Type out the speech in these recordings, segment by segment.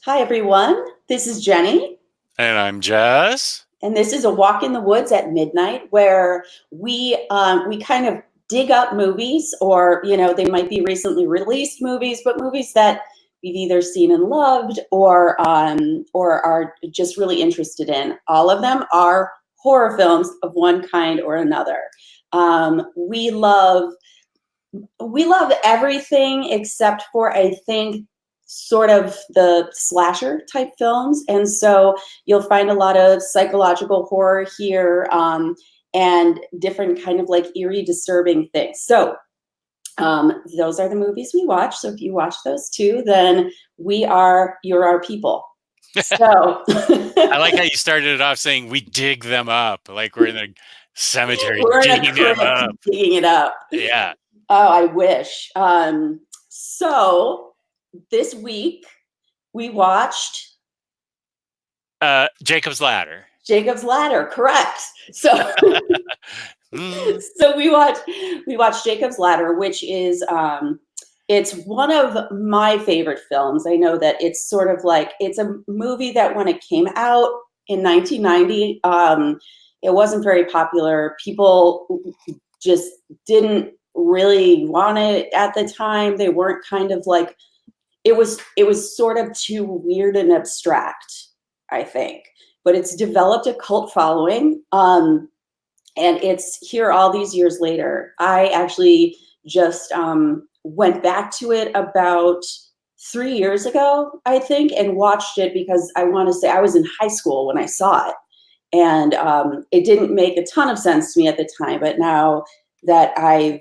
Hi, everyone. This is Jenny, And I'm Jess. and this is a walk in the woods at midnight where we kind of dig up movies, or they might be recently released movies, but movies that we've either seen and loved, or are just really interested in. All of them are horror films of one kind or another. We love everything except for, I think, sort of the slasher type films. And so you'll find a lot of psychological horror here, and different kind of like eerie, disturbing things. So those are the movies we watch. So if you watch those too, then you're our people. So I like how you started it off saying we dig them up, like we're in a cemetery we're in a digging them crypt up. digging it up. Yeah. Oh, I wish. So this week we watched Jacob's Ladder. Jacob's Ladder, correct. So Mm. so we watched Jacob's Ladder, which is it's one of my favorite films. I know that it's sort of like it's a movie that when it came out in 1990, it wasn't very popular. People just didn't really want it at the time. They weren't kind of like it was sort of too weird and abstract, I think. But it's developed a cult following. And it's here all these years later. I actually just went back to it about 3 years ago, I think, and watched it because I want to say I was in high school when I saw it. And it didn't make a ton of sense to me at the time, but now that I've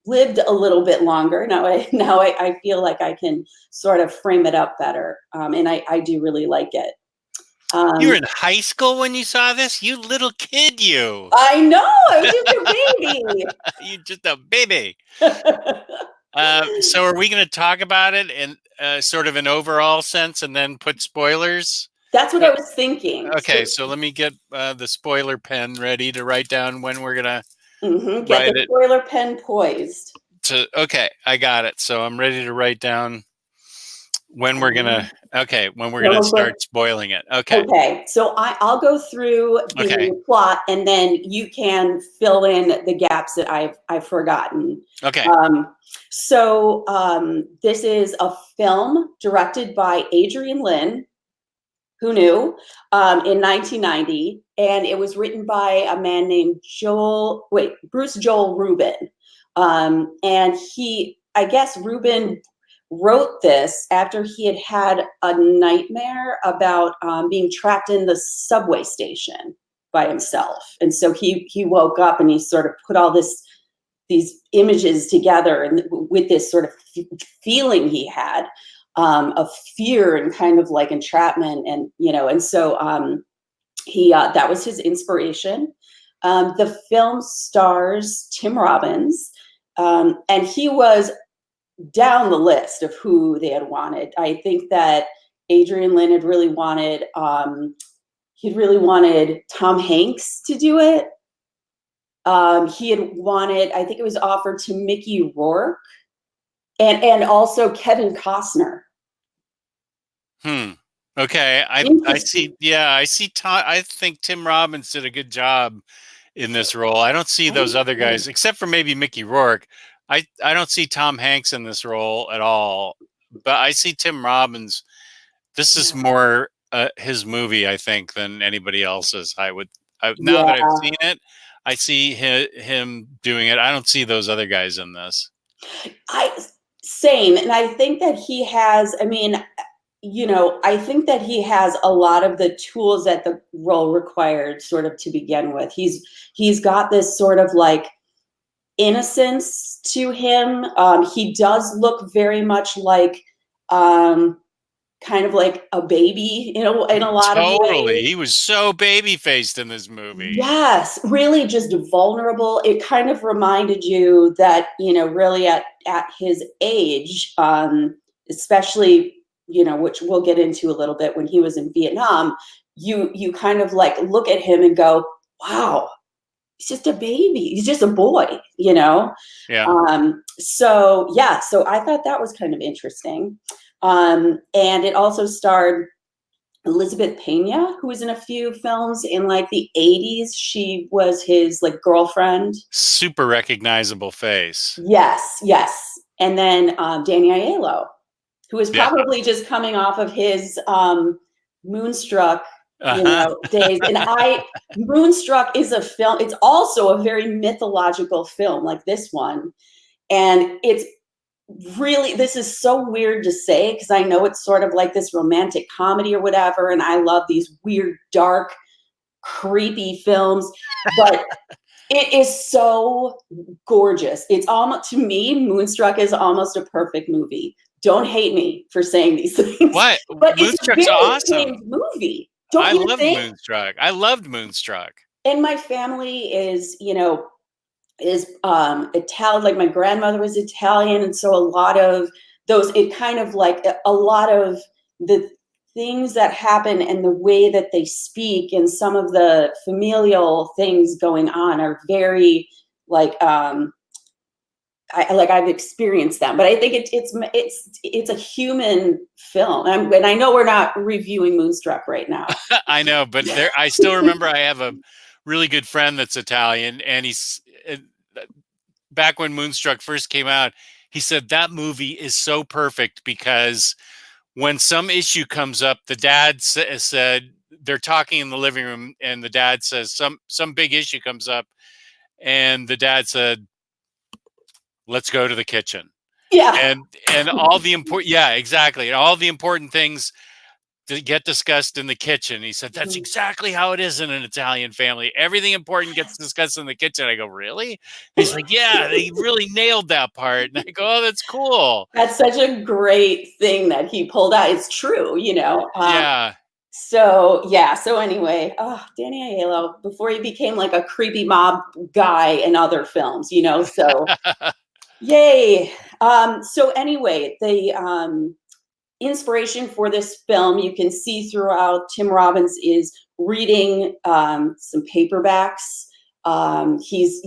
lived a little bit longer, now I feel like I can sort of frame it up better, and I do really like it. You were Um, in high school when you saw this? You little kid, you. I know I was just a baby. You just a baby. So are we going to talk about it in sort of an overall sense and then put spoilers? That's what Uh, I was thinking. okay, so let me get the spoiler pen ready to write down when we're going to Get write the it. spoiler pen poised. Okay, I got it. So I'm ready to write down when we're Um, gonna when we're gonna so start spoiling it. Okay. Okay, so I'll go through Okay. the plot, and then you can fill in the gaps that I've forgotten. Okay. This is a film directed by Adrian Lynn, who knew, in 1990, and it was written by a man named Bruce Joel Rubin. And I guess Rubin wrote this after he had had a nightmare about being trapped in the subway station by himself. And so he woke up and he sort of put all these images together, and with this sort of feeling he had, of fear and kind of like entrapment, and so he that was his inspiration. The film stars Tim Robbins, and he was down the list of who they had wanted. I think that Adrian Lynn had really wanted he'd really wanted Tom Hanks to do it. He had wanted, I think it was offered to Mickey Rourke, and also Kevin Costner. Okay. I Interesting. see. Yeah, I see. I think Tim Robbins did a good job in this role. I don't see those other guys, except for maybe Mickey Rourke. I don't see Tom Hanks in this role at all. But I see Tim Robbins. This is more his movie, I think, than anybody else's. Now that I've Yeah. seen it, I see him doing it. I don't see those other guys in this. I Same, and I think that he has. I mean, I think that he has a lot of the tools that the role required, sort of to begin with. He's got this sort of like innocence to him. He does look very much like kind of like a baby in a lot of Totally. ways. He was so baby faced in this movie. Yes, really just vulnerable. It kind of reminded you that, really at his age, especially, which we'll get into a little bit, when he was in Vietnam, you kind of like look at him and go, wow, he's just a baby. He's just a boy, you know? Yeah. So yeah, so I thought that was kind of interesting. And it also starred Elizabeth Pena, who was in a few films in like the 80s. She was his like girlfriend. Super recognizable face. Yes, yes. And then Danny Aiello, who is Yeah. probably just coming off of his Moonstruck, Uh-huh. days. And Moonstruck is a film. It's also a very mythological film, like this one. And it's really, this is so weird to say because I know it's sort of like this romantic comedy or whatever. And I love these weird, dark, creepy films. But it is so gorgeous. It's almost, to me, Moonstruck is almost a perfect movie. Don't hate me for saying these things, What? but it's a Moonstruck's very awesome. acclaimed movie. Don't I you loved think? Moonstruck. I loved Moonstruck. And my family is, Italian. Like my grandmother was Italian, and so a lot of those, it kind of like a lot of the things that happen and the way that they speak and some of the familial things going on are very like I've experienced them, but I think it's a human film, and I know we're not reviewing Moonstruck right now. I know, but there, I still remember I have a really good friend that's Italian, and he's back when Moonstruck first came out, he said that movie is so perfect because when some issue comes up, the dad said they're talking in the living room, and the dad says some big issue comes up, and the dad said, "Let's go to the kitchen." Yeah. And all the important, yeah, exactly, and all the important things to get discussed in the kitchen. He said, "That's exactly how it is in an Italian family. Everything important gets discussed in the kitchen." I go, "Really?" He's like, "Yeah, they really nailed that part." And I go, "Oh, that's cool." That's such a great thing that he pulled out. It's true. Yeah. So yeah. So anyway, Danny Aiello, before he became like a creepy mob guy in other films. So yay. So anyway, the inspiration for this film you can see throughout. Tim Robbins is reading some paperbacks. He's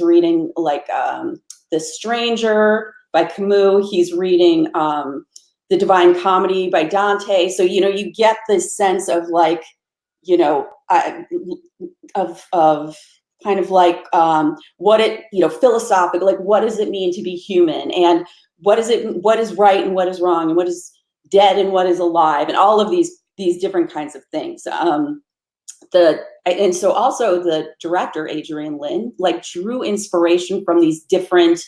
reading like The Stranger by Camus. He's reading The Divine Comedy by Dante. So you get this sense of like of kind of like what it philosophical, like what does it mean to be human, and what is right and what is wrong, and what is dead and what is alive, and all of these different kinds of things. And so also the director Adrian Lin like drew inspiration from these different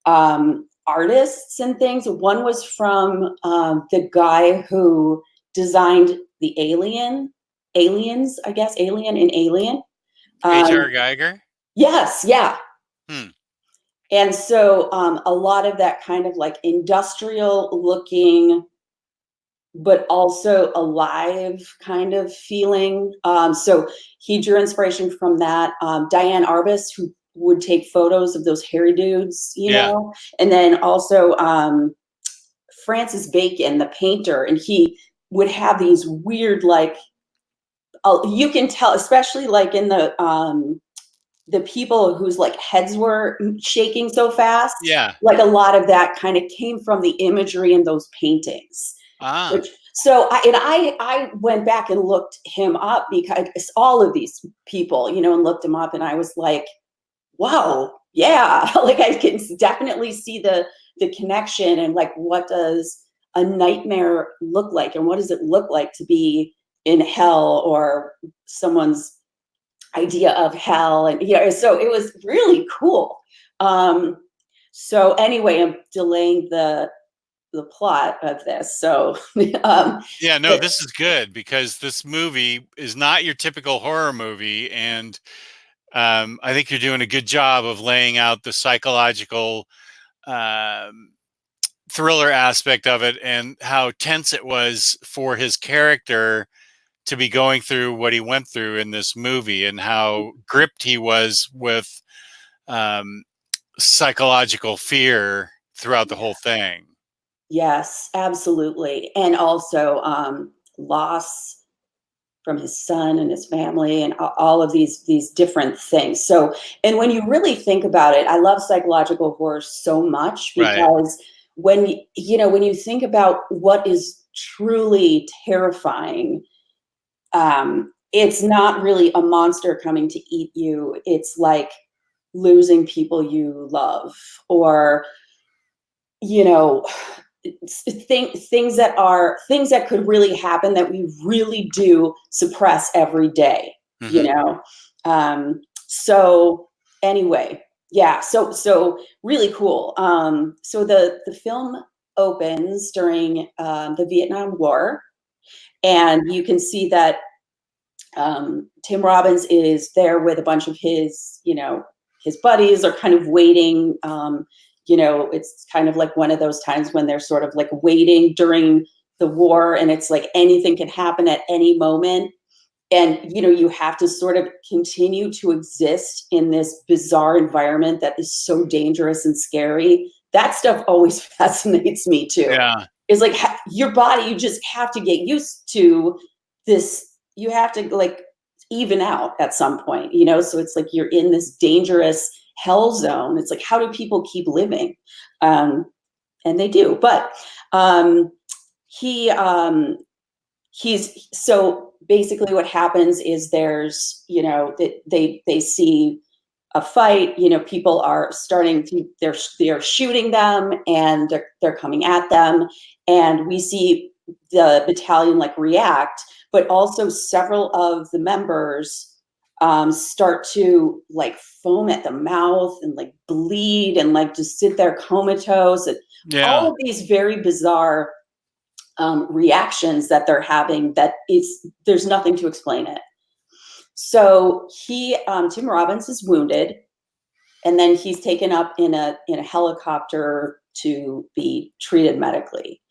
artists and things. One was from the guy who designed the aliens, I guess, Alien and Alien. H.R. Geiger. Yes, yeah. Hmm. And so a lot of that kind of like industrial looking, but also alive kind of feeling. So he drew inspiration from that. Diane Arbus, who would take photos of those hairy dudes, Yeah. and then also Francis Bacon, the painter, and he would have these weird, like, you can tell, especially like in the people whose like heads were shaking so fast, Yeah. like a lot of that kind of came from the imagery in those paintings. Ah. I went back and looked him up because all of these people, and looked him up, and I was like, wow, yeah, like I can definitely see the connection, and like what does a nightmare look like, and what does it look like to be in hell, or someone's idea of hell, and so it was really cool. So anyway, I'm delaying the plot of this. So Yeah, no, this is good because this movie is not your typical horror movie, and I think you're doing a good job of laying out the psychological um, thriller aspect of it and how tense it was for his character to be going through what he went through in this movie, and how gripped he was with um, psychological fear throughout the whole thing. yes, absolutely. And also loss, his son and his family and all of these different things. So, and when you really think about it, I love psychological horror so much Right. because when when you think about what is truly terrifying, it's not really a monster coming to eat you. It's like losing people you love, or things that could really happen that we really do suppress every day. So anyway, yeah, so really cool. So the film opens during the Vietnam War, and you can see that Tim Robbins is there with a bunch of his buddies are kind of waiting. It's kind of like one of those times when they're sort of like waiting during the war, and it's like anything can happen at any moment. And, you have to sort of continue to exist in this bizarre environment that is so dangerous and scary. That stuff always fascinates me too. Yeah. It's like your body, you just have to get used to this. You have to like even out at some point, so it's like you're in this dangerous hell zone. It's like, how do people keep living? And they do. But he's so basically what happens is there's they see a fight, people are starting to they're shooting them, and they're coming at them, and we see the battalion like react, but also several of the members start to like foam at the mouth and like bleed and like just sit there comatose, and all of these very bizarre reactions that they're having that there's nothing to explain it. So Tim Robbins is wounded, and then he's taken up in a helicopter to be treated medically.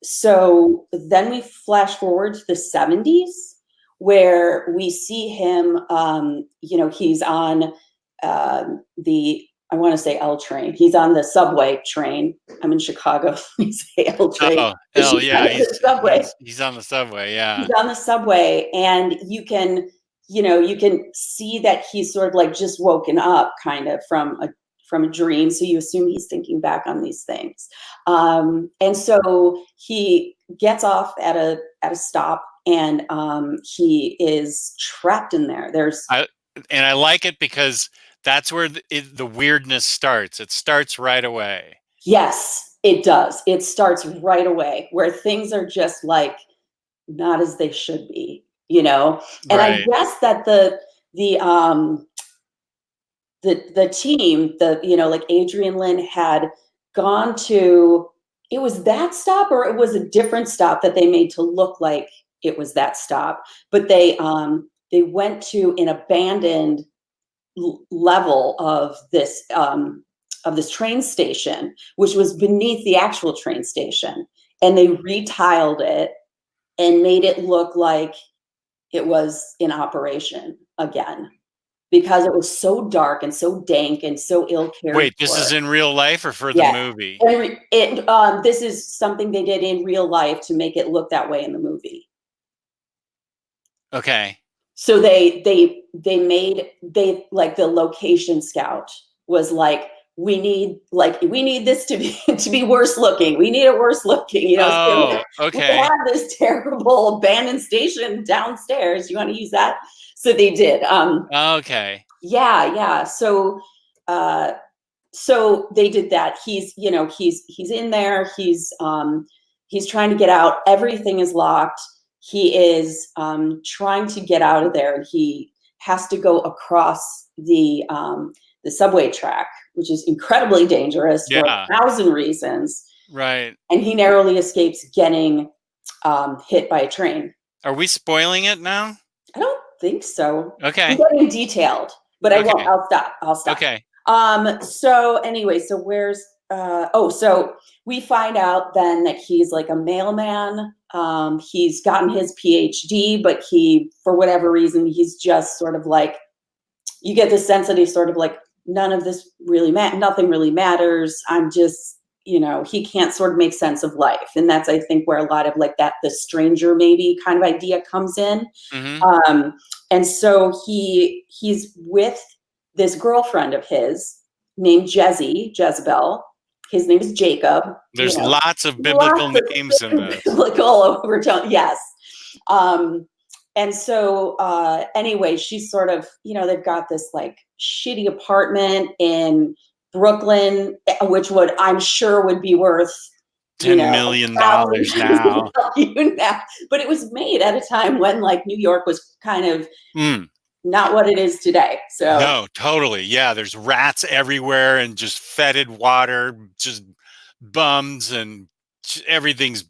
So then we flash forward to the 70s, where we see him, he's on I want to say L train. He's on the subway train. I'm in Chicago. We say L train. Oh, L, yeah. Subway. He's on the subway. Yeah. He's on the subway, and you can see that he's sort of like just woken up kind of from a dream. So you assume he's thinking back on these things. And so he gets off at a stop, and he is trapped in there. And I like it because that's where the weirdness starts. It starts right away. Yes, it does. It starts right away, where things are just like not as they should be, And Right. I guess that the team, like Adrian Lynn had gone to, it was that stop, or it was a different stop that they made to look like it was that stop. But they went to an abandoned level of this train station, which was beneath the actual train station, and they retiled it and made it look like it was in operation again, because it was so dark and so dank and so ill cared for. Wait, this is in real life or for the movie? This is something they did in real life to make it look that way in the movie. Okay. So they like the location scout was like, we need this to be worse looking. We need it worse looking, Oh, okay. We have this terrible abandoned station downstairs. You want to use that? So they did. Okay. Yeah. So they did that. He's in there. He's trying to get out. Everything is locked. He is trying to get out of there, and he has to go across the subway track, which is incredibly dangerous for 1,000 reasons. Right. And he narrowly escapes getting hit by a train. Are we spoiling it now? I don't think so. Okay. I'm getting detailed, but I won't. I'll stop. Okay. So anyway, so where's so we find out then that he's like a mailman. He's gotten his PhD, but for whatever reason, he's just sort of like, you get the sense that he's sort of like, none of this really nothing really matters. I'm just, he can't sort of make sense of life. And that's, I think, where a lot of like that, the stranger maybe kind of idea comes in. Mm-hmm. And so he's with this girlfriend of his named Jezebel. His name is Jacob. There's lots of biblical Lots of names in this. biblical overtone. Yes. And so anyway, she's sort of, they've got this like shitty apartment in Brooklyn, which I'm sure would be worth $10 million now. But it was made at a time when like New York was kind of not what it is today. So no, totally. Yeah. There's rats everywhere and just fetid water, just bums, and everything's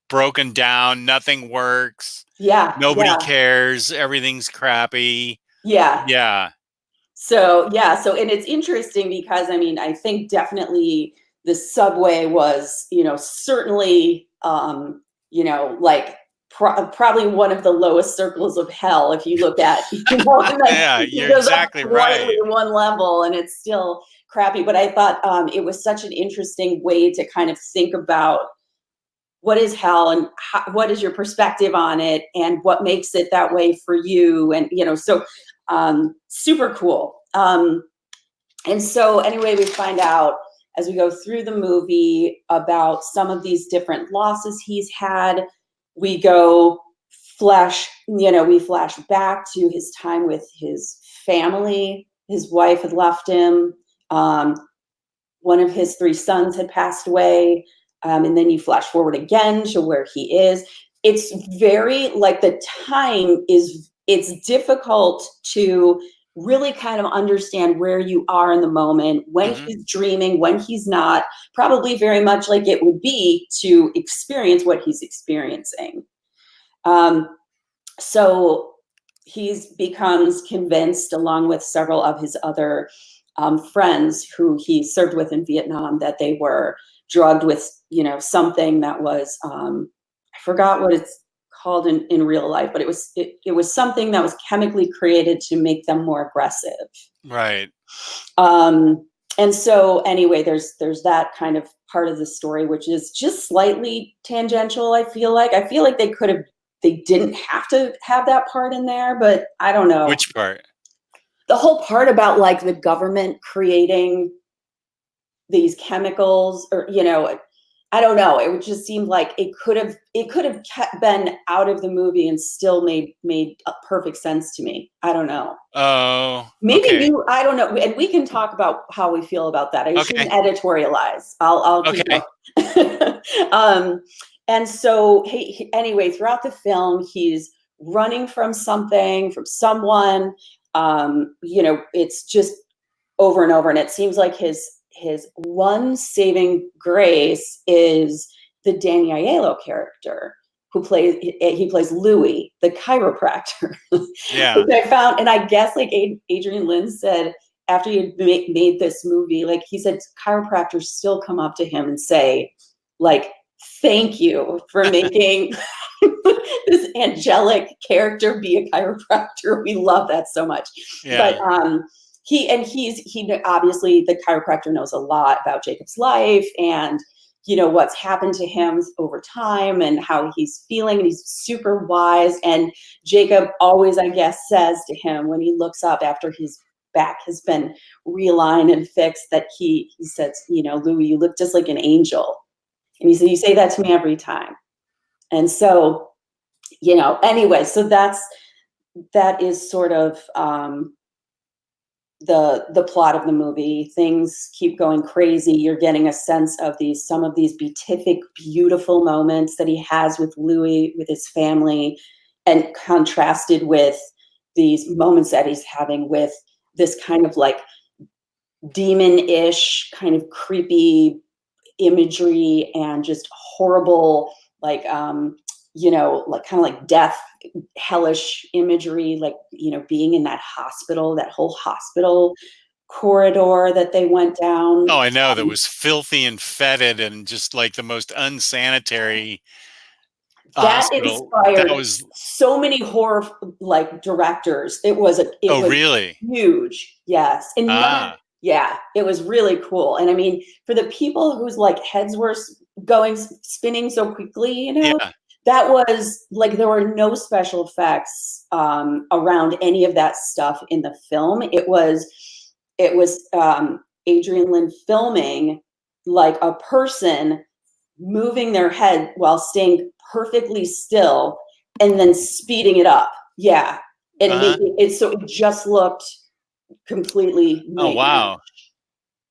broken down. Nothing works. Yeah. Nobody cares. Everything's crappy. Yeah. Yeah. So, and it's interesting because, I mean, I think definitely the subway was, certainly, like probably one of the lowest circles of hell if you look at, yeah, you're exactly right. One level, and it's still crappy. But I thought it was such an interesting way to kind of think about what is hell and what is your perspective on it and what makes it that way for you. And, so super cool. And so anyway, we find out as we go through the movie about some of these different losses he's had. We flash back to his time with his family. His wife had left him. One of his 3 sons had passed away. And then you flash forward again to where he is. It's very like the time it's difficult to really kind of understand where you are in the moment, when he's dreaming, when he's not, probably very much like it would be to experience what he's experiencing. So he becomes convinced, along with several of his other friends who he served with in Vietnam, that they were drugged with, something that was, I forgot what it's called in real life, but it was something that was chemically created to make them more aggressive. Right. And so anyway, there's that kind of part of the story, which is just slightly tangential. I feel like they didn't have to have that part in there, but I don't know. Which part? The whole part about like the government creating these chemicals, or I don't know. It would just seem like it could have been out of the movie and still made a perfect sense to me. I don't know. Oh, maybe okay. I don't know, and we can talk about how we feel about that. I shouldn't editorialize. I'll keep going. And so anyway, throughout the film, he's running from something, from someone. It's just over and over, and it seems like his one saving grace is the Danny Aiello character who plays Louis, the chiropractor. Yeah. Which I found, and I guess like Adrian Lynn said after he had made this movie, like he said, chiropractors still come up to him and say, like, thank you for making this angelic character be a chiropractor. We love that so much. Yeah. But he obviously, the chiropractor knows a lot about Jacob's life and what's happened to him over time and how he's feeling, and he's super wise. And Jacob always, I guess, says to him when he looks up after his back has been realigned and fixed, that he says, Louis, you look just like an angel. And he said, you say that to me every time. And so, anyway, so that is sort of the plot of the movie. Things keep going crazy. You're getting a sense of some of these beatific, beautiful moments that he has with Louis, with his family, and contrasted with these moments that he's having with this kind of like demon-ish, kind of creepy imagery and just horrible, like like kind of like death, hellish imagery, like being in that whole hospital corridor that they went down. Oh, I know, that was filthy and fetid and just like the most unsanitary that hospital. inspired That was so many horror like directors. It was really huge. Yes. And Yeah, it was really cool. And I mean, for the people whose like heads were going spinning so quickly, you know, Yeah. that was like there were no special effects around any of that stuff in the film. It was Adrian Lynn filming like a person moving their head while staying perfectly still and then speeding it up. Yeah. And Uh-huh. making it so it just looked completely Oh, nightmare. wow.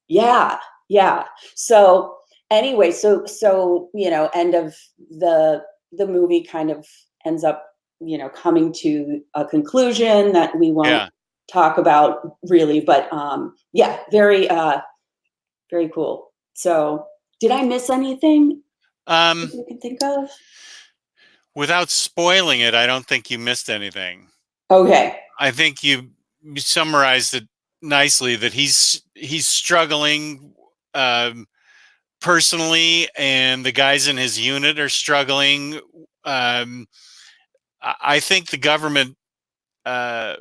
Yeah, yeah. So anyway, so you know, end of the movie kind of ends up, you know, coming to a conclusion that we won't Yeah. talk about really, but yeah, very very cool. So did I miss anything that Um, you can think of? without spoiling it, I don't think you missed anything. Okay. I think you summarized it nicely that he's struggling personally, and the guys in his unit are struggling. I think the government uh,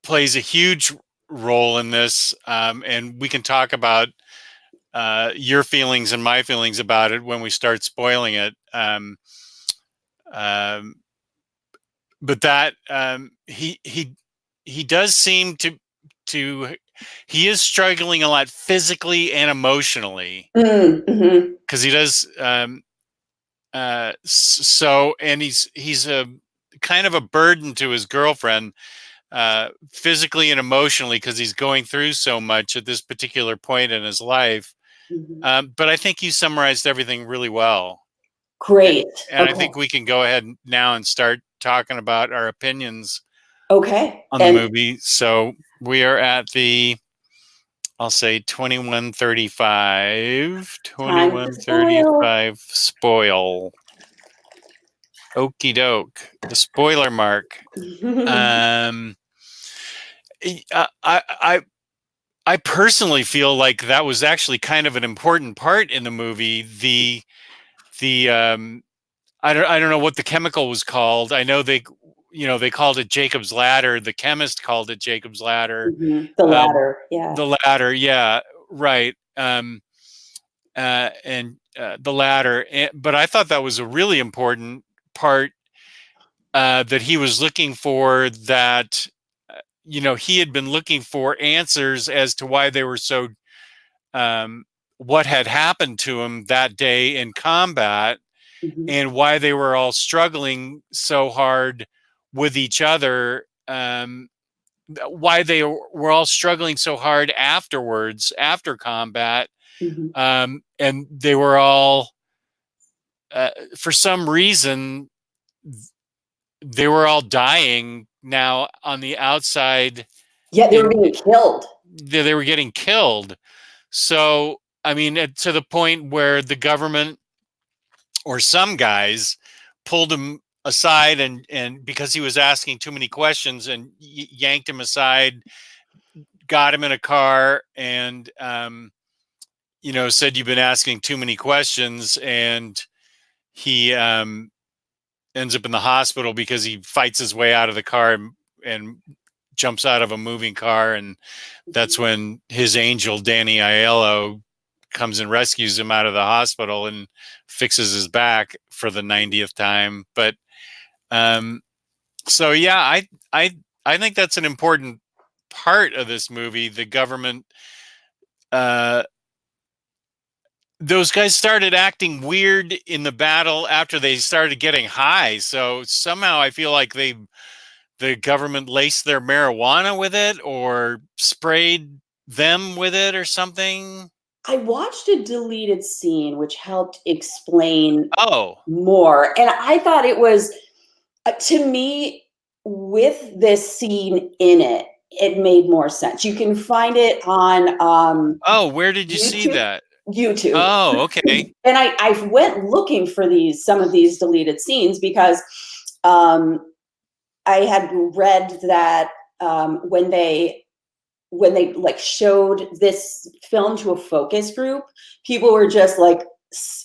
plays a huge role in this, and we can talk about your feelings and my feelings about it when we start spoiling it. Um, but that he does seem to he is struggling a lot physically and emotionally Mm-hmm. because he does so, and he's a kind of a burden to his girlfriend physically and emotionally because he's going through so much at this particular point in his life. Mm-hmm. But I think you summarized everything really well. A- Great. And I Okay. think we can go ahead now and start talking about our opinions Okay. on the And movie. So we are at the, I'll say 2135, time to twenty-one spoil. thirty-five spoil. Okie doke. The spoiler mark. Um, I personally feel like that was actually kind of an important part in the movie. The I don't know what the chemical was called. I know they called it Jacob's ladder. The chemist called it Jacob's ladder. Mhm. The Uh, latter, yeah. the ladder, yeah, right. And the ladder. But I thought that was a really important part that he was looking for. That he had been looking for answers as to why they were so what had happened to him that day in combat Mhm, and why they were all struggling so hard with each other, why they were all struggling so hard afterwards, after combat. mhm, And they were all, for some reason, they were all dying now on the outside. yeah, they were In being killed. they were getting killed. So, I mean, to the point where the government or some guys pulled him aside and because he was asking too many questions and yanked him aside, got him in a car and said you've been asking too many questions, and he ends up in the hospital because he fights his way out of the car and jumps out of a moving car, and that's Mhm, when his angel Danny Aiello comes and rescues him out of the hospital and fixes his back for the 90th time. But um, so yeah, I think that's an important part of this movie. The government, uh, those guys started acting weird in the battle after they started getting high. So somehow I feel like the government laced their marijuana with it or sprayed them with it or something. I watched a deleted scene which helped explain Oh, more, and I thought it was, to me, with this scene in it, it made more sense. You can find it on oh, where did you see YouTube. that? YouTube. Oh, okay. And I went looking for some of these deleted scenes because um, I had read that when they like showed this film to a focus group, people were just like,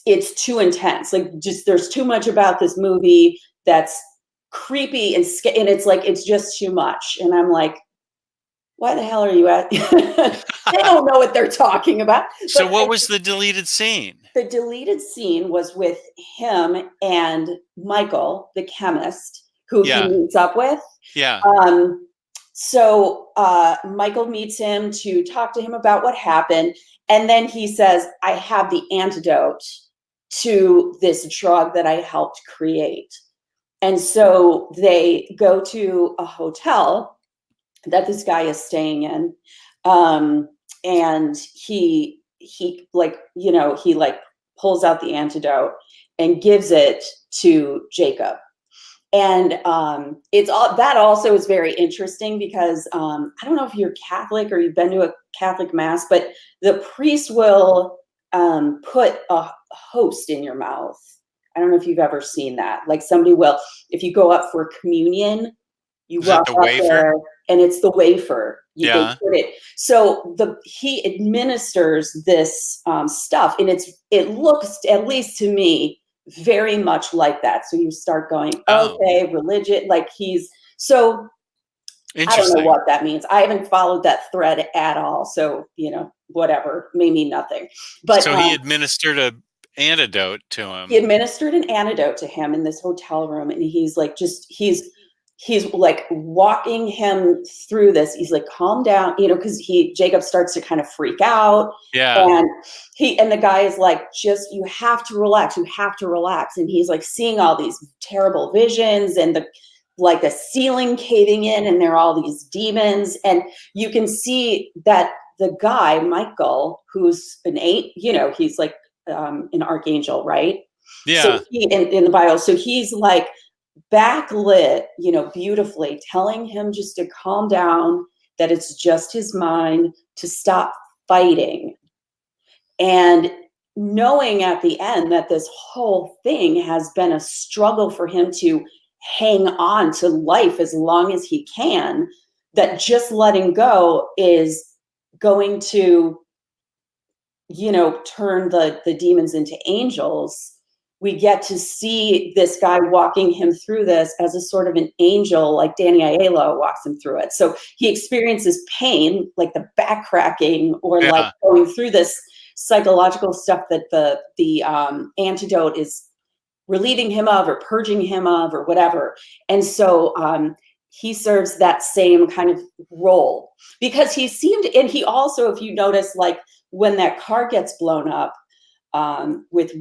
it's too intense. Like, just there's too much about this movie that's creepy and it's like it's just too much. And I'm like, why the hell are you at? They don't know what they're talking about. So But what was the deleted scene? the deleted scene was with him and Michael, the chemist, who he Yeah. meets up with. Yeah. So Michael meets him to talk to him about what happened. And then he says, I have the antidote to this drug that I helped create. And so they go to a hotel that this guy is staying in. And he like, he like pulls out the antidote and gives it to Jacob. And it's all that also is very interesting because I don't know if you're Catholic or you've been to a Catholic mass, but the priest will put a host in your mouth. I don't know if you've ever seen that. Like somebody will, if you go up for communion, you Is that walk the up wafer? there and it's the wafer. They Yeah. put it. So he administers this stuff, and it looks, at least to me, very much like that. So you start going, Oh, okay, religion, like so I don't know interesting. what that means. I haven't followed that thread at all. So, whatever, may mean nothing. But So he administered a antidote to he him. administered an antidote to him in this hotel room, and he's like, he's like walking him through this. He's like, calm down, because Jacob starts to kind of freak out. Yeah. And the guy is like, just, you have to relax. And he's like seeing all these terrible visions and the ceiling caving in, and there are all these demons. And you can see that the guy, Michael, who's he's like an archangel, right? Yeah. So in the Bible, so he's like backlit, beautifully, telling him just to calm down, that it's just his mind, to stop fighting. And knowing at the end that this whole thing has been a struggle for him to hang on to life as long as he can, that just letting go is going to, turn the demons into angels. We get to see this guy walking him through this as a sort of an angel, like Danny Aiello walks him through it. So he experiences pain, like the back cracking, or Yeah. like going through this psychological stuff that the antidote is relieving him of, or purging him of, or whatever. And so he serves that same kind of role, because he seemed, and he also, if you notice, like when that car gets blown up, with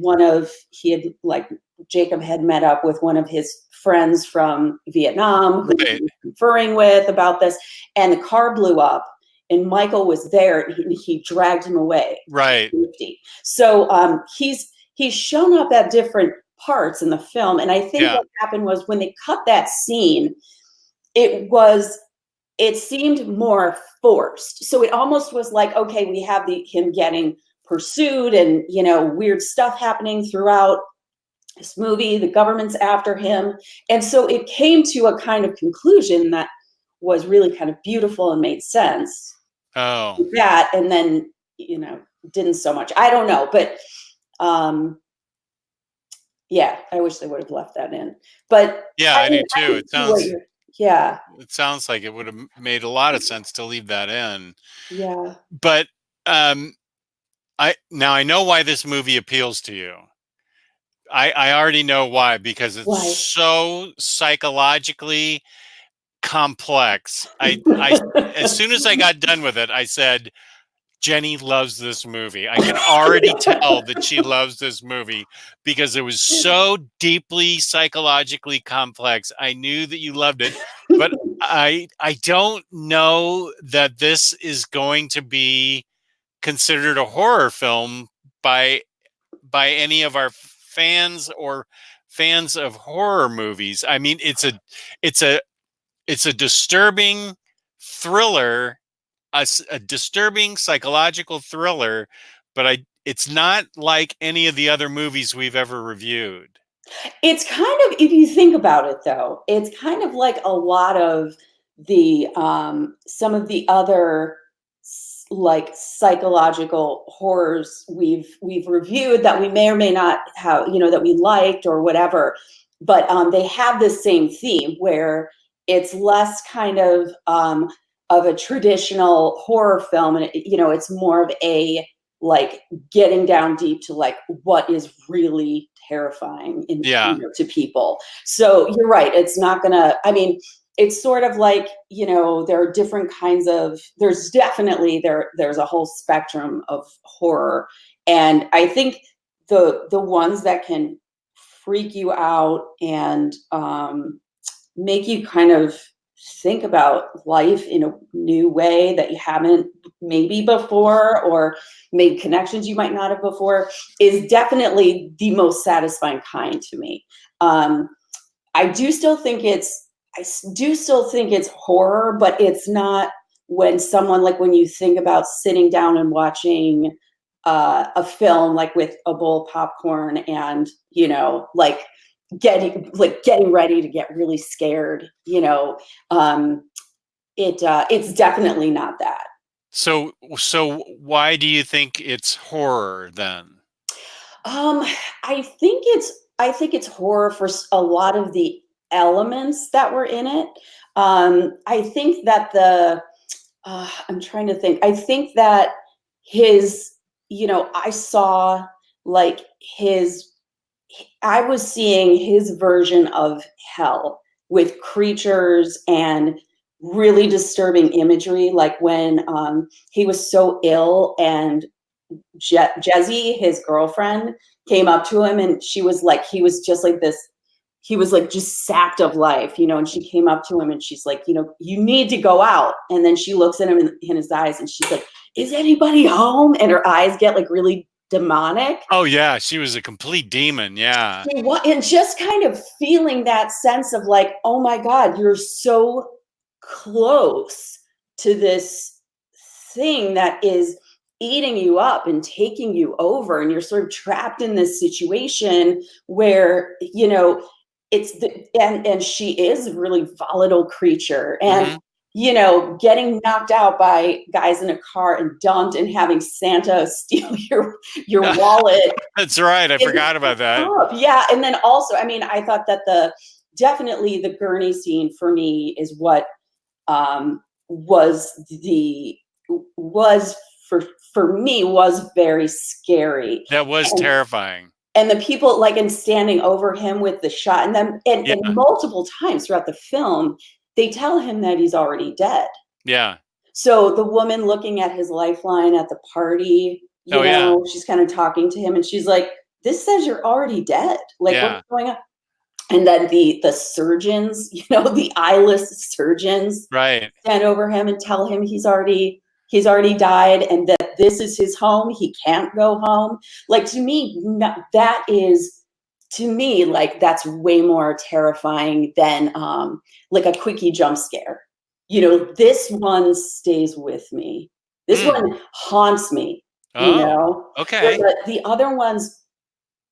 Jacob had met up with one of his friends from Vietnam, who he was conferring with about this, and the car blew up, and Michael was there, and he dragged him away. Right. So he's shown up at different parts in the film, and I think what happened was when they cut that scene, it seemed more forced. So it almost was like, okay, we have him getting pursued and weird stuff happening throughout this movie, the government's after him, and so it came to a kind of conclusion that was really kind of beautiful and made sense. That, and then didn't so much. I don't know, but yeah, I wish they would have left that in. But yeah, I do too. It sounds like it would have made a lot of sense to leave that in. Yeah. But I know why this movie appeals to you. I already know why, because it's so psychologically complex. As soon as I got done with it, I said, Jenny loves this movie. I can already tell that she loves this movie because it was so deeply psychologically complex. I knew that you loved it, but I don't know that this is going to be considered a horror film by any of our fans or fans of horror movies. I mean, it's a disturbing thriller, a disturbing psychological thriller, but it's not like any of the other movies we've ever reviewed. It's kind of, if you think about it though, it's kind of like a lot of the some of the other like psychological horrors we've reviewed that we may or may not have, that we liked or whatever, but they have this same theme where it's less kind of a traditional horror film, and it's more of a like getting down deep to like what is really terrifying Yeah. to people. So you're right. It's not gonna. I mean, it's sort of like there are different kinds of. There's definitely there's a whole spectrum of horror, and I think the ones that can freak you out and make you kind of think about life in a new way that you haven't maybe before, or made connections you might not have before, is definitely the most satisfying kind to me. I do still think it's horror, but it's not when someone, like when you think about sitting down and watching a film like with a bowl of popcorn and like getting ready to get really scared. It's definitely not that. So why do you think it's horror then? Um, I think it's horror for a lot of the elements that were in it. I think that I'm trying to think. I think that his, I saw like I was seeing his version of hell with creatures and really disturbing imagery, like when he was so ill and Jezzy, his girlfriend, came up to him and she was like, he was just like this, he was like just sapped of life, and she came up to him and she's like, you need to go out. And then she looks at him in his eyes and she's like, is anybody home? And her eyes get like really demonic. Oh yeah, she was a complete demon. Yeah. And just kind of feeling that sense of like, oh my God, you're so close to this thing that is eating you up and taking you over, and you're sort of trapped in this situation where and she is a really volatile creature, and Hmm. getting knocked out by guys in a car and dumped, and having Santa steal your wallet. That's right. I forgot about that. Yeah, and then also, I mean, I thought that definitely the gurney scene for me is what was the was for me was very scary. That was And terrifying. and the people like and standing over him with the shot, and then and Yeah. multiple times throughout the film, they tell him that he's already dead. Yeah. So the woman looking at his lifeline at the party, Oh yeah. she's kind of talking to him and she's like, this says you're already dead. Like, Yeah. what's going on? And then the surgeons, the eyeless surgeons Right. stand over him and tell him he's already died, and that this is his home. He can't go home. Like, to me, that is, to me, like, that's way more terrifying than like a quickie jump scare. This one stays with me. This Mm. one haunts me. Oh. Where Okay. the other ones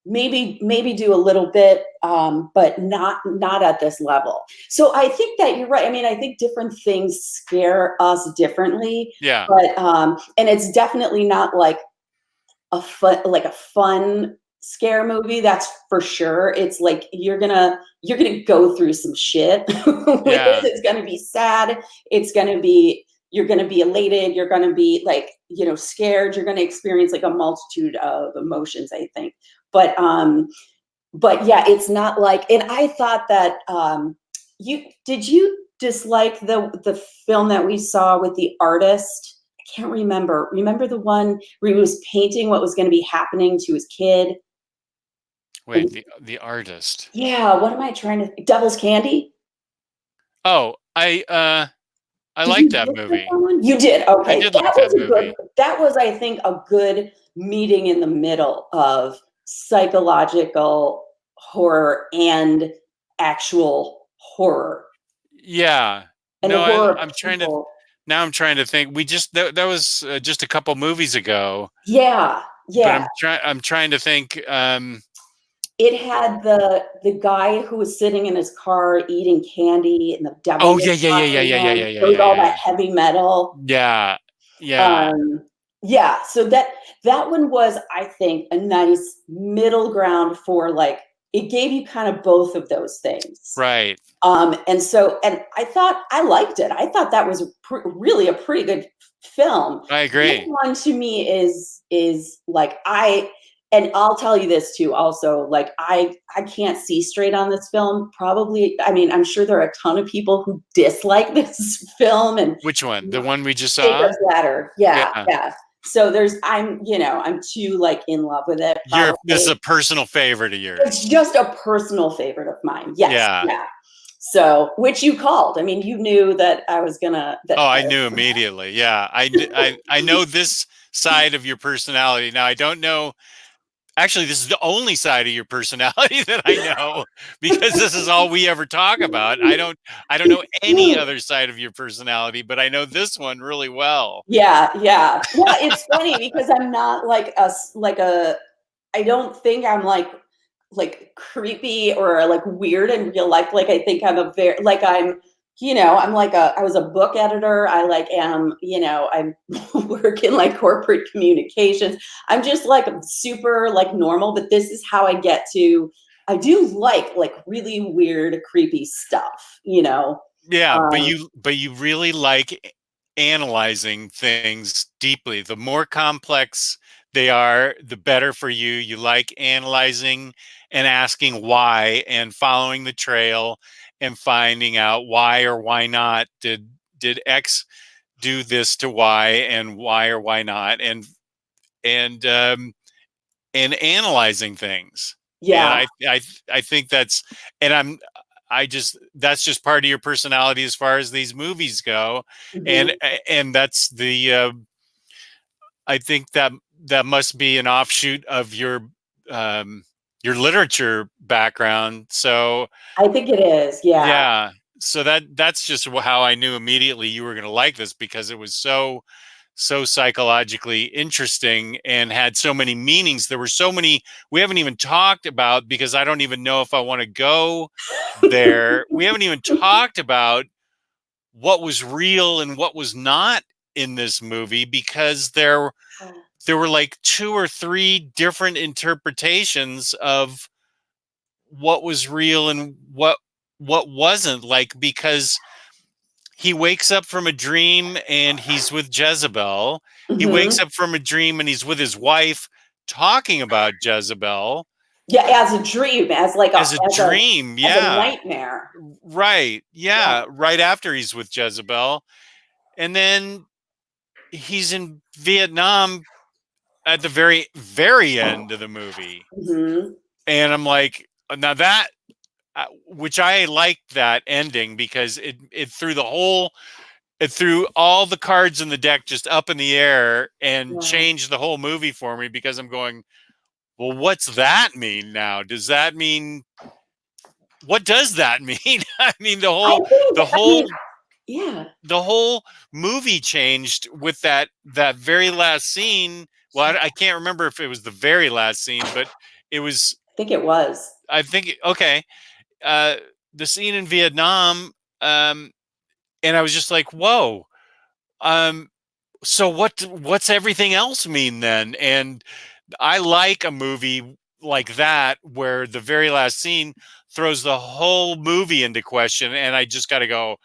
maybe do a little bit, but not at this level. So I think that you're right. I mean, I think different things scare us differently, Yeah. but and it's definitely not like a fun scare movie. That's for sure. It's like you're gonna go through some shit with this. Yeah. It's gonna be sad. It's gonna be You're gonna be elated. You're gonna be like scared. You're gonna experience like a multitude of emotions, I think. But yeah, it's not like. And I thought that you dislike the film that we saw with the artist? I can't remember. Remember the one where he was painting what was going to be happening to his kid? Wait, the artist. Yeah, what am I trying to Devil's Candy? Oh, I Did like you that look at movie. that one? You did. I Okay. did like that movie. That was, I think, a good meeting in the middle of psychological horror and actual horror. Yeah. And the No, horror I'm of trying to people. now I'm trying to think. We just that was just a couple movies ago, Yeah, but yeah. I'm trying to think. It had the guy who was sitting in his car eating candy, and the devil Oh was yeah, yeah, yeah, yeah, watching yeah, yeah, him. yeah, yeah, There was yeah, all that yeah. heavy metal. Yeah. Yeah. Um, yeah, so that one was, I think, a nice middle ground for like it gave you kind of both of those things. Right. And I thought I liked it. I thought that was really a pretty good film. I This agree. one to me is like and I'll tell you this too. Also, like I can't see straight on this film. Probably, I mean, I'm sure there are a ton of people who dislike this film and Which one? The one we just saw? Jacob's Ladder. Yeah, Yeah. yeah. So I'm too like in love with it. This is Probably a personal favorite of it's yours. just a personal favorite of mine. Yes, Yeah. yeah. So, which you called. I mean, you knew that I was gonna that. Oh, I knew immediately. Yeah. I know this side of your personality. Now I don't know. Actually, this is the only side of your personality that I know because this is all we ever talk about. I don't know any other side of your personality, but I know this one really well. Yeah, yeah, yeah. It's funny because I'm not like a. I don't think I'm like creepy or like weird in real life. Like I think I'm a very like I'm like I was a book editor. I like am, I'm work in like corporate communications. I'm just like super like normal, but this is how I get to I do like really weird, creepy stuff. Yeah, Um but you really like analyzing things deeply. The more complex they are, the better for you. You like analyzing and asking why and following the trail and finding out why or why not did X do this to Y and why or why not and and analyzing things. And yeah. I think that's and I just that's just part of your personality as far as these movies go, Mhm. and that's the I think that that must be an offshoot of um, your literature background. So I think it is. Yeah. yeah, so that's just how I knew immediately you were going to like this because it was so psychologically interesting and had so many meanings. There were so many we haven't even talked about because I don't even know if I want to go there. We haven't even talked about what was real and what was not in this movie because there were like two or three different interpretations of what was real and what wasn't, like because he wakes up from a dream and he's with Jezebel. He wakes Mhm. up from a dream and he's with his wife talking about Jezebel Yeah, as a dream, as like a as a as a dream. as a Yeah. nightmare. Right. Yeah. Yeah. Right after he's with Jezebel. And then he's in Vietnam at the very, very end of the movie. Mhm. And I'm like, now that, which I liked that ending because it threw the whole it threw all the cards in the deck just up in the air and Yeah. changed the whole movie for me because I'm going, well, what's that mean now? Does that mean what does that mean? I mean I think, the I mean, whole yeah. the whole movie changed with that very last scene. Well, I can't remember if it was the very last scene, but it was I think it was. I think okay. Uh the scene in Vietnam, um, and I was just like, whoa. Um so what's everything else mean then? And I like a movie like that where the very last scene throws the whole movie into question and I just got to go,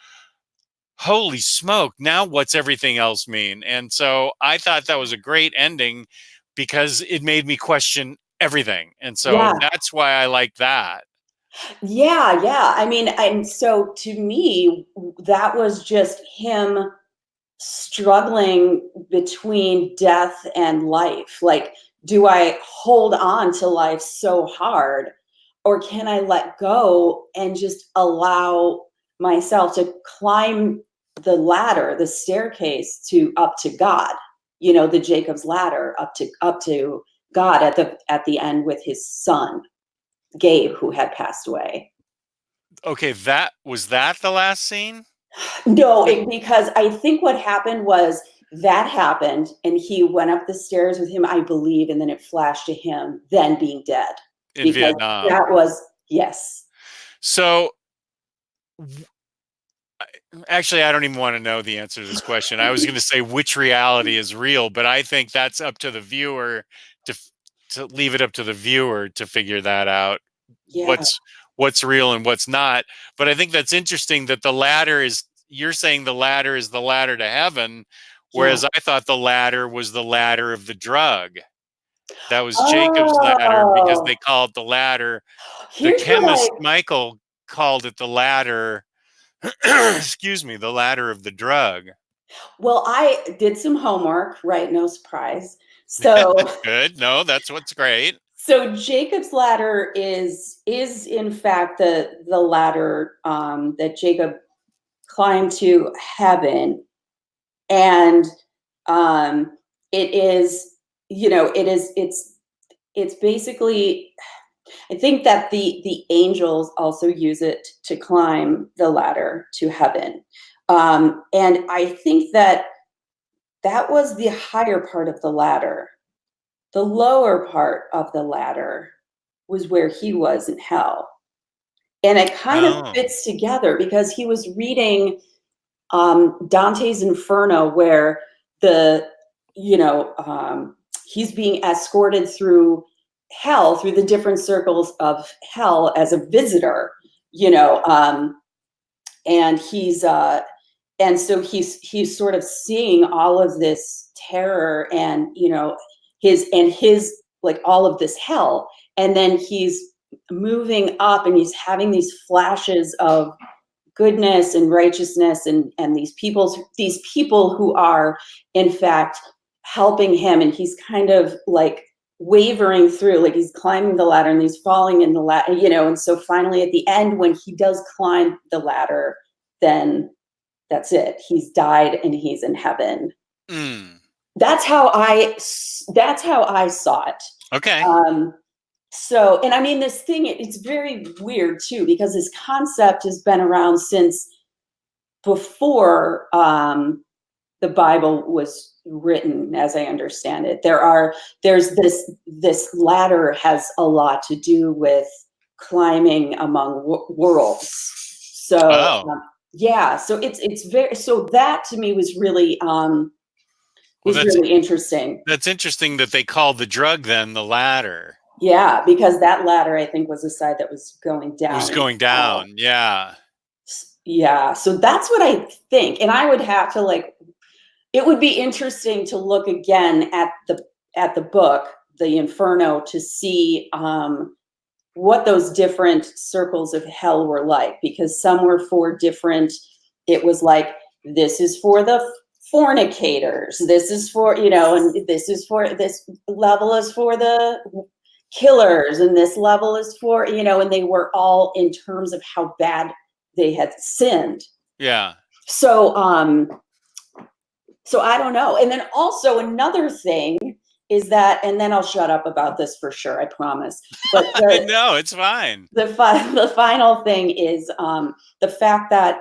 holy smoke, now what's everything else mean? And so I thought that was a great ending because it made me question everything. And so Yeah. that's why I like that. Yeah, yeah. I mean, and so to me, that was just him struggling between death and life. Like, do I hold on to life so hard, or can I let go and just allow myself to climb the ladder, the staircase to up to God? The Jacob's ladder up to God at the end with his son Gabe, who had passed away. Okay, that was that the last scene? No, With because I think what happened was that happened, and he went up the stairs with him, I believe, and then it flashed to him then being dead in because Vietnam. that was yes. So actually, I don't even want to know the answer to this question. I was going to say which reality is real, but I think that's up to the viewer to to leave it up to the viewer to figure that out. Yeah. what's real and what's not. But I think that's interesting that the ladder is, you're saying the ladder is the ladder to heaven, Yeah. whereas I thought the ladder was the ladder of the drug. That was Jacob's ladder because Oh, they call it the ladder. The here's what I chemist Michael called it the ladder. Excuse me, the ladder of the drug. well, I did some homework, right? No surprise. So Good. No, that's what's great. so Jacob's ladder is in fact the ladder that Jacob climbed to heaven, and um, it is, it's basically, I think that the angels also use it to climb the ladder to heaven, and I think that that was the higher part of the ladder. The lower part of the ladder was where he was in hell. And it kind of Oh, fits together because he was reading Dante's Inferno, where the, you know, he's being escorted through hell, through the different circles of hell as a visitor, and he's sort of seeing all of this terror and his like all of this hell, and then he's moving up and he's having these flashes of goodness and righteousness, and these people who are in fact helping him, and he's kind of like wavering through, like he's climbing the ladder and he's falling in the ladder, and so finally at the end when he does climb the ladder, then that's it, he's died and he's in heaven. mm, That's how I saw it. okay. um, so, and I mean, this thing, it's very weird too, because this concept has been around since before the Bible was written, as I understand it. There's this ladder has a lot to do with climbing among worlds. So, Oh, yeah, so it's very, so that to me well, was really interesting. that's interesting that they call the drug then the ladder. Yeah, because that ladder, I think, was the side that was going It was down in going hell. down. Yeah. Yeah, so that's what I think, and I would have to like. It would be interesting to look again at the book, the Inferno, to see what those different circles of hell were like, because some were for different. It was like, this is for the fornicators. This is for, and this is for, this level is for the killers, and this level is for, and they were all in terms of how bad they had sinned. Yeah. So so I don't know. And then also another thing is that, and then I'll shut up about this for sure, I promise. But No, it's fine. the final thing is the fact that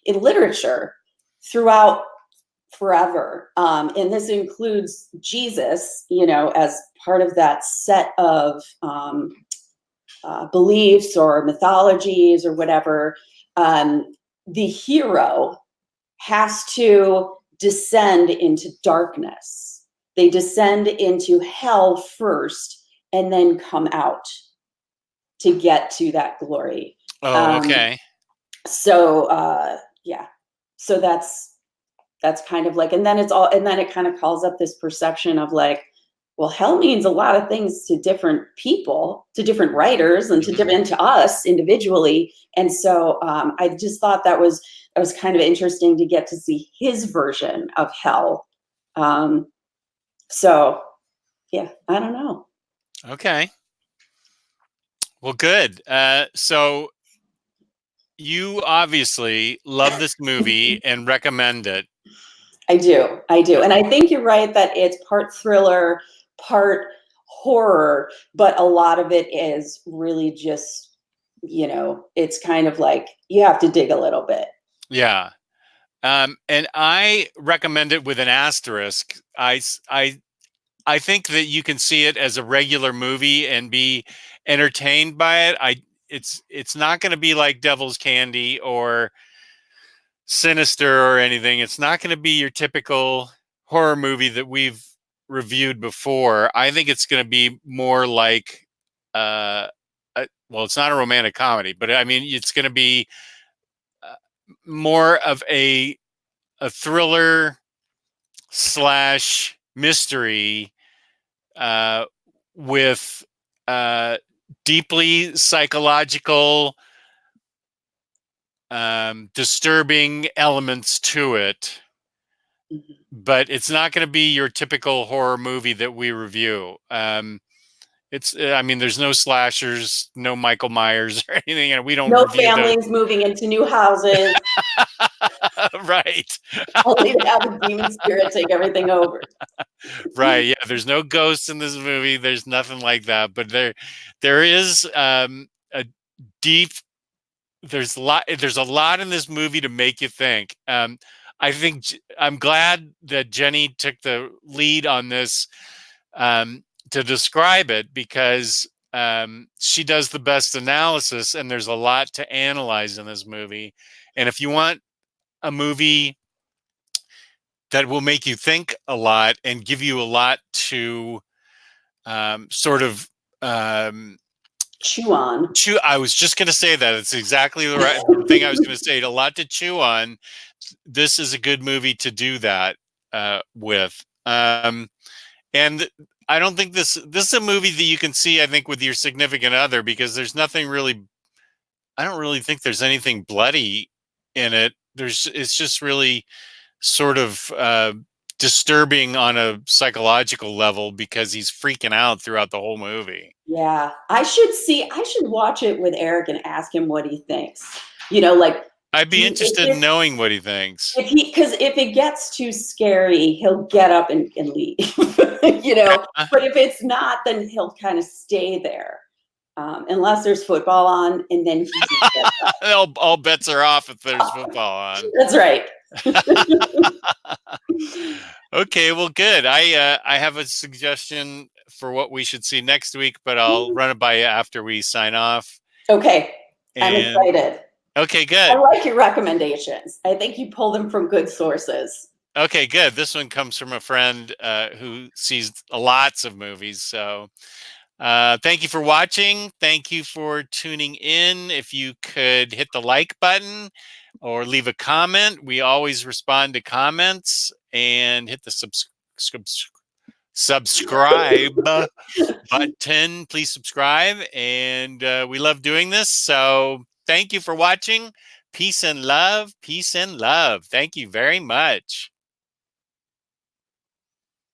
in literature throughout forever, and this includes Jesus, as part of that set of beliefs or mythologies or whatever, the hero has to descend into darkness. They descend into hell first and then come out to get to that glory. Oh, Um, okay. so so that's kind of like, and then it kind of calls up this perception of like, well, hell means a lot of things to different people, to different writers, and Mhm. to us individually. And so I just thought that was kind of interesting to get to see his version of hell. Um, so yeah, I don't know. Okay. Well, good. So you obviously love this movie and recommend it. I do, and I think you're right that it's part thriller, part horror, but a lot of it is really just, it's kind of like you have to dig a little bit. Yeah. And I recommend it with an asterisk. I think that you can see it as a regular movie and be entertained by it. It's not going to be like Devil's Candy or Sinister or anything. It's not going to be your typical horror movie that we've reviewed before. I think it's going to be more like uh, well, it's not a romantic comedy, but I mean, it's going to be more of a thriller slash mystery with deeply psychological, disturbing elements to it. But it's not going to be your typical horror movie that we review. I mean, there's no slashers, no Michael Myers or anything, and we don't No review those. families moving into new houses, Right. only to have a demon spirit take everything over. Right. Yeah. There's no ghosts in this movie. There's nothing like that. But there is a deep. There's a lot in this movie to make you think. I think I'm glad that Jenny took the lead on this to describe it, because she does the best analysis, and there's a lot to analyze in this movie. And if you want a movie that will make you think a lot and give you a lot to sort of chew on. I was just going to say that. It's exactly the right thing I was going to say. A lot to chew on. This is a good movie to do that with. And I don't think this is a movie that you can see, I think, with your significant other, because there's nothing really, I don't really think there's anything bloody in it. It's just really sort of disturbing on a psychological level, because he's freaking out throughout the whole movie. Yeah, I should watch it with Eric and ask him what he thinks. You know, like, I'd be interested in knowing what he thinks. Because if it gets too scary, he'll get up and leave. You know, but if it's not, then he'll kind of stay there. Unless there's football on, and then all bets are off if there's football on. That's right. Okay, well, good. I have a suggestion for what we should see next week, but I'll run it by you after we sign off. Okay, I'm excited. Okay, good. I like your recommendations. I think you pull them from good sources. Okay, good. This one comes from a friend who sees lots of movies. So thank you for watching. Thank you for tuning in. If you could hit the like button or leave a comment. We always respond to comments, and hit the subscribe button. Please subscribe. And we love doing this. So thank you for watching. Peace and love. Peace and love. Thank you very much.